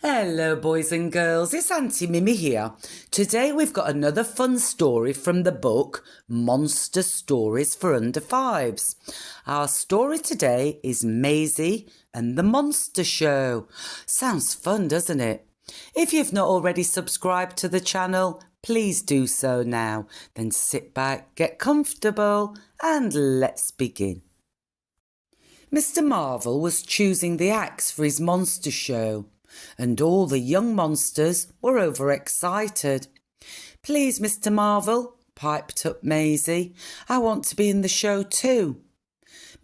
Hello boys and girls, it's Aunty Mimmi here. Today we've got another fun story from the book Monster Stories for Under Fives. Our story today is Maisie and the Monster Show. Sounds fun, doesn't it? If you've not already subscribed to the channel, please do so now. Then sit back, get comfortable and let's begin. Mr. Marvel was choosing the acts for his monster show, and all the young monsters were overexcited. "Please, Mr. Marvel," piped up Maisie, "I want to be in the show too."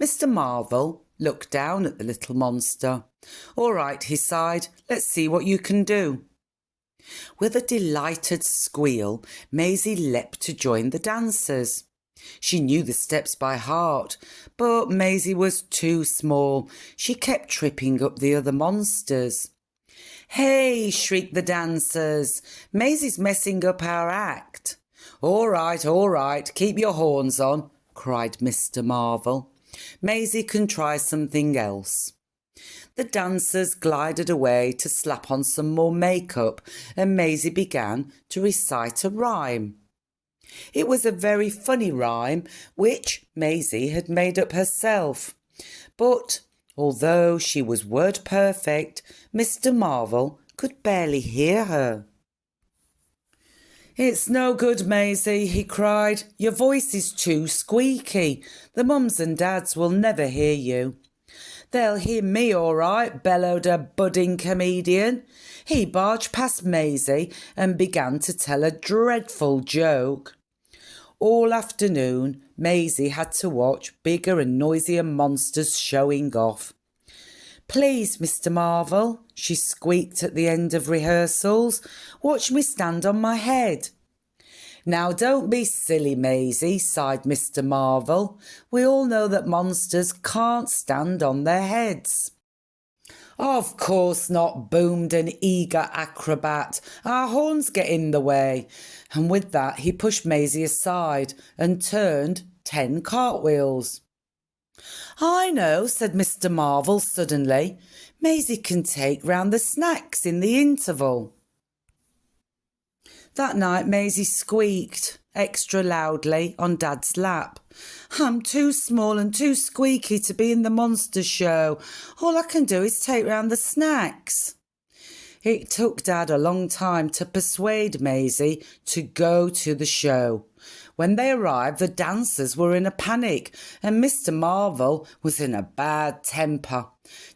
Mr. Marvel looked down at the little monster. "All right," he sighed, "let's see what you can do." With a delighted squeal, Maisie leapt to join the dancers. She knew the steps by heart, but Maisie was too small. She kept tripping up the other monsters. "Hey!" shrieked the dancers. "Maisie's messing up our act." All right, keep your horns on," cried Mr. Marvel. "Maisie can try something else." The dancers glided away to slap on some more makeup, and Maisie began to recite a rhyme. It was a very funny rhyme, which Maisie had made up herself. But although she was word perfect, Mr. Marvel could barely hear her. "It's no good, Maisie," he cried. "Your voice is too squeaky. The mums and dads will never hear you." "They'll hear me all right," bellowed a budding comedian. He barged past Maisie and began to tell a dreadful joke. All afternoon, Maisie had to watch bigger and noisier monsters showing off. "Please, Mr. Marvel," she squeaked at the end of rehearsals, "watch me stand on my head." "Now don't be silly, Maisie," sighed Mr. Marvel. "We all know that monsters can't stand on their heads." "Of course not," boomed an eager acrobat. "Our horns get in the way." And with that he pushed Maisie aside and turned 10 cartwheels. "I know," said Mr. Marvel suddenly. "Maisie can take round the snacks in the interval." That night Maisie squeaked extra loudly on Dad's lap. "I'm too small and too squeaky to be in the monster show. All I can do is take round the snacks." It took Dad a long time to persuade Maisie to go to the show. When they arrived, the dancers were in a panic and Mr. Marvel was in a bad temper.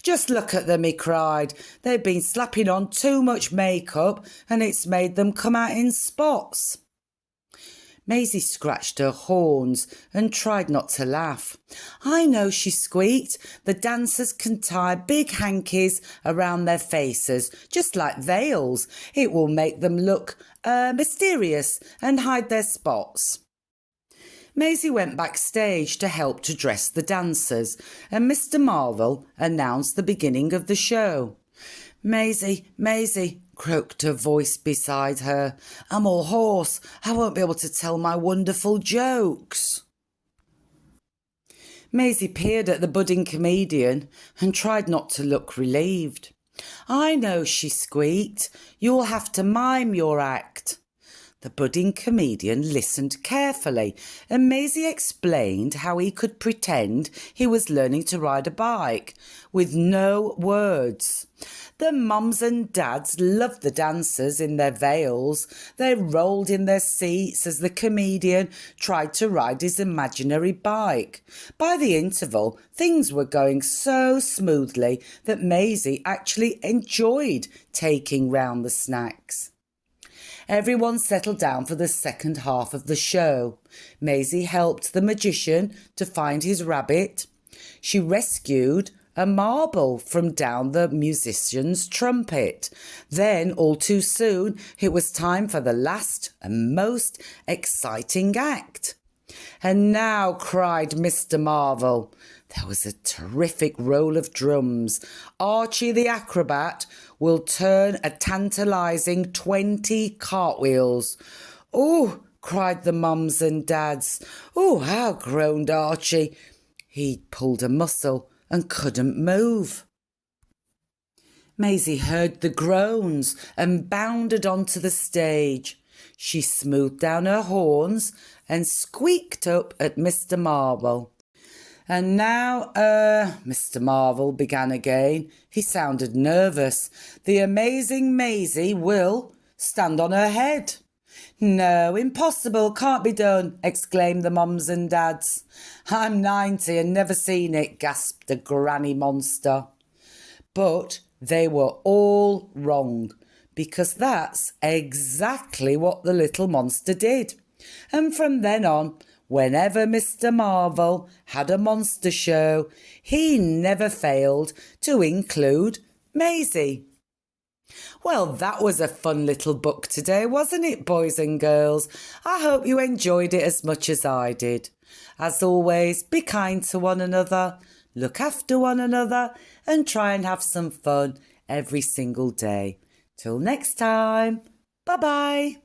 "Just look at them," he cried. "They've been slapping on too much makeup and it's made them come out in spots." Maisie scratched her horns and tried not to laugh. "I know," she squeaked. "The dancers can tie big hankies around their faces, just like veils. It will make them look mysterious and hide their spots." Maisie went backstage to help to dress the dancers, and Mr. Marvel announced the beginning of the show. "Maisie, Maisie," croaked a voice beside her. "I'm all hoarse. I won't be able to tell my wonderful jokes." Maisie peered at the budding comedian and tried not to look relieved. "I know," she squeaked. "You'll have to mime your act." The budding comedian listened carefully, and Maisie explained how he could pretend he was learning to ride a bike with no words. The mums and dads loved the dancers in their veils. They rolled in their seats as the comedian tried to ride his imaginary bike. By the interval, things were going so smoothly that Maisie actually enjoyed taking round the snacks. Everyone settled down for the second half of the show. Maisie helped the magician to find his rabbit. She rescued a marble from down the musician's trumpet. Then, all too soon, it was time for the last and most exciting act. "And now," cried Mr. Marvel. There was a terrific roll of drums. "Archie the acrobat will turn a tantalising 20 cartwheels." "Oh!" cried the mums and dads. "Oh, how!" groaned Archie. He'd pulled a muscle and couldn't move. Maisie heard the groans and bounded onto the stage. She smoothed down her horns and squeaked up at Mr. Marvel. "And now, Mr. Marvel began again. He sounded nervous. "The amazing Maisie will stand on her head." "No, impossible, can't be done," exclaimed the mums and dads. "I'm 90 and never seen it," gasped the granny monster. But they were all wrong, because that's exactly what the little monster did. And from then on, whenever Mr. Marvel had a monster show, he never failed to include Maisie. Well, that was a fun little book today, wasn't it, boys and girls? I hope you enjoyed it as much as I did. As always, be kind to one another, look after one another, and try and have some fun every single day. Till next time, bye-bye.